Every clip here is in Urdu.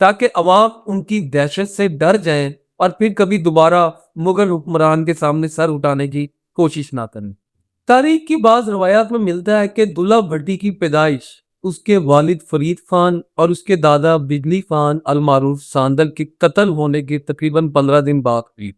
تاکہ عوام ان کی دہشت سے ڈر جائیں اور پھر کبھی دوبارہ مغل حکمران کے سامنے سر اٹھانے کی کوشش نہ کریں۔ تاریخ کی بعض روایات میں ملتا ہے کہ دلہ بھٹی کی پیدائش اس کے والد فرید خان اور اس کے دادا بجلی خان المعروف ساندل کے قتل ہونے کے تقریباً 15 دن بعد ہوئی۔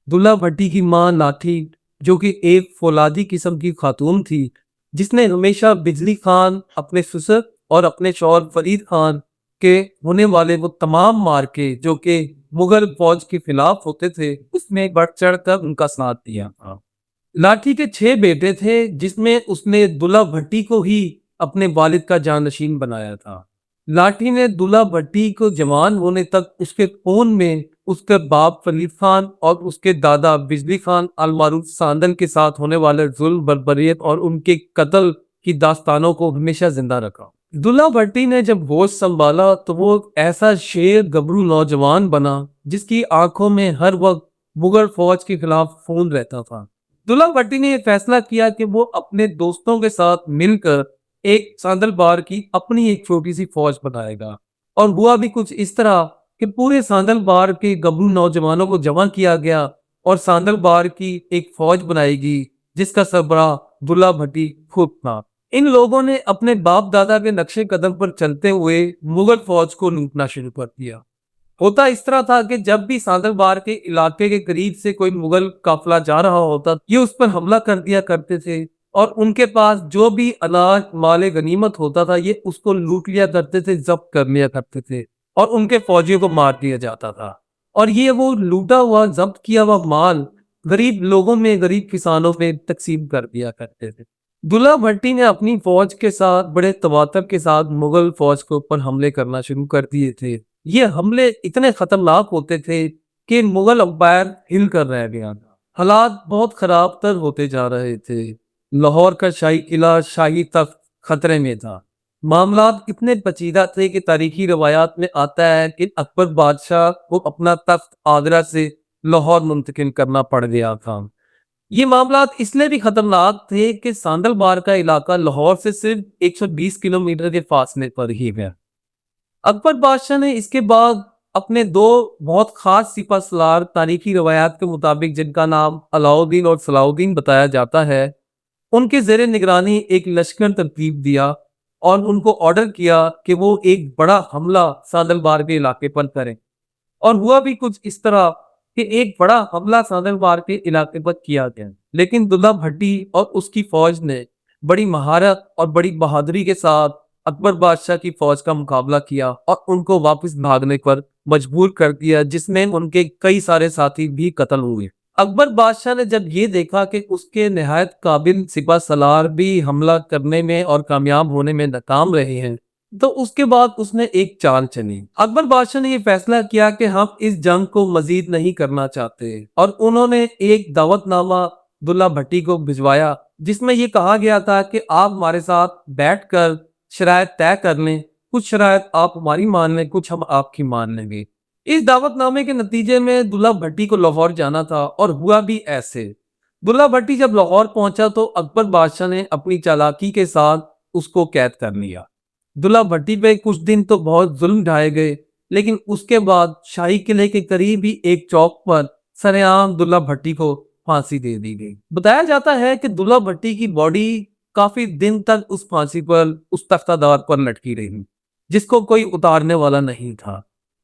دلہ بھٹی کی ماں لاٹھی، جو کہ ایک فولادی قسم کی خاتون تھی، جس نے ہمیشہ بجلی خان، اپنے سسر اور اپنے شوہر فرید خان کے ہونے والے وہ تمام مارکے جو کہ مغل فوج کے خلاف ہوتے تھے، اس میں بڑھ چڑھ کر ان کا ساتھ دیا۔ لاٹھی کے 6 بیٹے تھے، جس میں اس نے دلہ بھٹی کو ہی اپنے والد کا جانشین بنایا تھا۔ لاٹھی نے دلہ بھٹی کو جوان ہونے تک اس کے خون میں اس کے باپ فرید خان اور اس کے دادا بجلی خان المعروف ساندل کے ساتھ ہونے والے ظلم، بربریت اور ان کے قتل کی داستانوں کو ہمیشہ زندہ رکھا۔ دلہ بھٹی نے جب ہوش سنبھالا تو وہ ایسا شیر گبرو نوجوان بنا جس کی آنکھوں میں ہر وقت مغل فوج کے خلاف خون رہتا تھا۔ دلہ بھٹی نے یہ فیصلہ کیا کہ وہ اپنے دوستوں کے ساتھ مل کر ایک ساندل بار کی اپنی ایک چھوٹی سی فوج بنائے گا، اور ہوا بھی کچھ اس طرح کہ پورے ساندل بار کے گبرو نوجوانوں کو جمع کیا گیا اور ساندل بار کی ایک فوج بنائی گئی جس کا سربراہ دلہ بھٹی خود تھا۔ ان لوگوں نے اپنے باپ دادا کے نقشے قدم پر چلتے ہوئے مغل فوج کو لوٹنا شروع کر دیا۔ ہوتا اس طرح تھا کہ جب بھی ساندل بار کے علاقے کے قریب سے کوئی مغل قافلہ جا رہا ہوتا، یہ اس پر حملہ کر دیا کرتے تھے، اور ان کے پاس جو بھی اناج مال غنیمت ہوتا تھا یہ اس کو لوٹ لیا کرتے تھے، ضبط کر لیا کرتے تھے، اور ان کے فوجیوں کو مار دیا جاتا تھا۔ اور یہ وہ لوٹا ہوا، ضبط کیا ہوا مال غریب لوگوں میں، غریب کسانوں میں تقسیم کر دیا کرتے تھے۔ دلہ بھٹی نے اپنی فوج کے ساتھ بڑے تواتر کے ساتھ مغل فوج کے اوپر حملے کرنا شروع کر دیے تھے۔ یہ حملے اتنے خطرناک ہوتے تھے کہ مغل امپائر ہل کر رہ گیا تھا۔ حالات بہت خراب تر ہوتے جا رہے تھے۔ لاہور کا شاہی قلعہ، شاہی تخت خطرے میں تھا۔ معاملات اتنے پیچیدہ تھے کہ تاریخی روایات میں آتا ہے کہ اکبر بادشاہ کو اپنا تخت آگرہ سے لاہور منتقل کرنا پڑ گیا تھا۔ یہ معاملات اس لیے بھی خطرناک تھے کہ ساندل بار کا علاقہ لاہور سے صرف 120 کلومیٹر کے فاصلے پر ہی ہے۔ اکبر بادشاہ نے اس کے بعد اپنے 2 بہت خاص سپہ سالار، تاریخی روایات کے مطابق جن کا نام علاؤ الدین اور صلاح الدین بتایا جاتا ہے، ان کے زیر نگرانی ایک لشکر ترتیب دیا اور ان کو آرڈر کیا کہ وہ ایک بڑا حملہ ساندل بار کے علاقے پر کریں، اور ہوا بھی کچھ اس طرح کہ ایک بڑا حملہ ساندل بار کے علاقے پر کیا گیا۔ لیکن دلہ بھٹی اور اس کی فوج نے بڑی مہارت اور بڑی بہادری کے ساتھ اکبر بادشاہ کی فوج کا مقابلہ کیا اور ان کو واپس بھاگنے پر مجبور کر دیا، جس میں ان کے کئی سارے ساتھی بھی قتل ہوئے۔ اکبر بادشاہ نے جب یہ دیکھا کہ اس کے نہایت قابل سپہ سالار بھی حملہ کرنے میں اور کامیاب ہونے میں ناکام رہے ہیں، تو اس کے بعد اس نے ایک چال چلی۔ اکبر بادشاہ نے یہ فیصلہ کیا کہ ہم اس جنگ کو مزید نہیں کرنا چاہتے، اور انہوں نے ایک دعوت نامہ دلہ بھٹی کو بھجوایا جس میں یہ کہا گیا تھا کہ آپ ہمارے ساتھ بیٹھ کر شرائط طے کر لیں، کچھ شرائط آپ ہماری مان لیں، کچھ ہم آپ کی مان لیں گے۔ اس دعوت نامے کے نتیجے میں دلہ بھٹی کو لاہور جانا تھا، اور ہوا بھی ایسے۔ دلہ بھٹی جب لاہور پہنچا تو اکبر بادشاہ نے اپنی چالاکی کے ساتھ اس کو قید کر لیا۔ دلہ بھٹی پہ کچھ دن تو بہت ظلم ڈھائے گئے، لیکن اس کے بعد شاہی قلعے کے قریب ہی ایک چوک پر سر عام دلہ بھٹی کو پھانسی دے دی گئی۔ بتایا جاتا ہے کہ دلہ بھٹی کی باڈی کافی دن تک اس پھانسی پر، اس تختہ دار پر لٹکی رہی، جس کو کوئی اتارنے والا نہیں تھا۔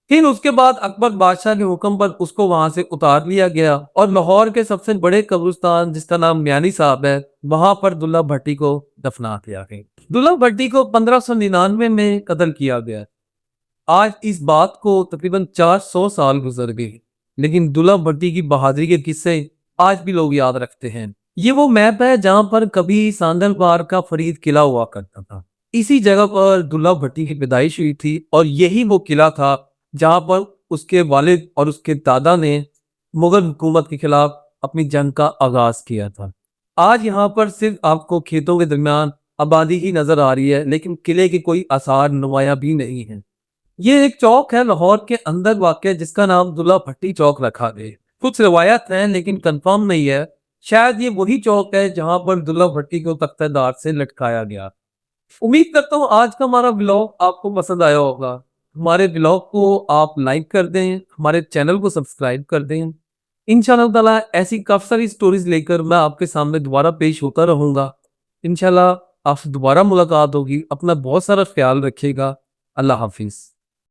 پھر اس کے بعد اکبر بادشاہ کے حکم پر اس کو وہاں سے اتار لیا گیا، اور لاہور کے سب سے بڑے قبرستان جس کا نام میانی صاحب ہے، وہاں پر دلہ بھٹی کو دفنا دیا گیا۔ دلہ بھٹی کو 1599 میں قتل کیا گیا۔ آج اس بات کو تقریباً 400 سال گزر گئے، لیکن دلہ بھٹی کی بہادری کے قصے آج بھی لوگ یاد رکھتے ہیں۔ یہ وہ میپ ہے جہاں پر کبھی ساندل بار کا فرید قلعہ ہوا کرتا تھا۔ اسی جگہ پر دلہ بھٹی کی پیدائش ہوئی تھی، اور یہی وہ قلعہ تھا جہاں پر اس کے والد اور اس کے دادا نے مغل حکومت کے خلاف اپنی جنگ کا آغاز کیا تھا۔ آج یہاں پر صرف آپ کو کھیتوں کے درمیان آبادی ہی نظر آ رہی ہے، لیکن قلعے کے کوئی آثار نمایاں بھی نہیں ہیں۔ یہ ایک چوک ہے لاہور کے اندر واقع جس کا نام دلہ بھٹی چوک رکھا گیا۔ کچھ روایت ہیں لیکن کنفرم نہیں ہے، شاید یہ وہی چوک ہے جہاں پر دلہ بھٹی کو تختہ دار سے لٹکایا گیا۔ امید کرتا ہوں آج کا ہمارا ولاگ آپ کو پسند آیا ہوگا۔ ہمارے بلاگ کو آپ لائک کر دیں، ہمارے چینل کو سبسکرائب کر دیں۔ انشاءاللہ تعالیٰ ایسی کافی ساری سٹوریز لے کر میں آپ کے سامنے دوبارہ پیش ہوتا رہوں گا۔ انشاءاللہ آپ سے دوبارہ ملاقات ہوگی۔ اپنا بہت سارا خیال رکھیے گا۔ اللہ حافظ۔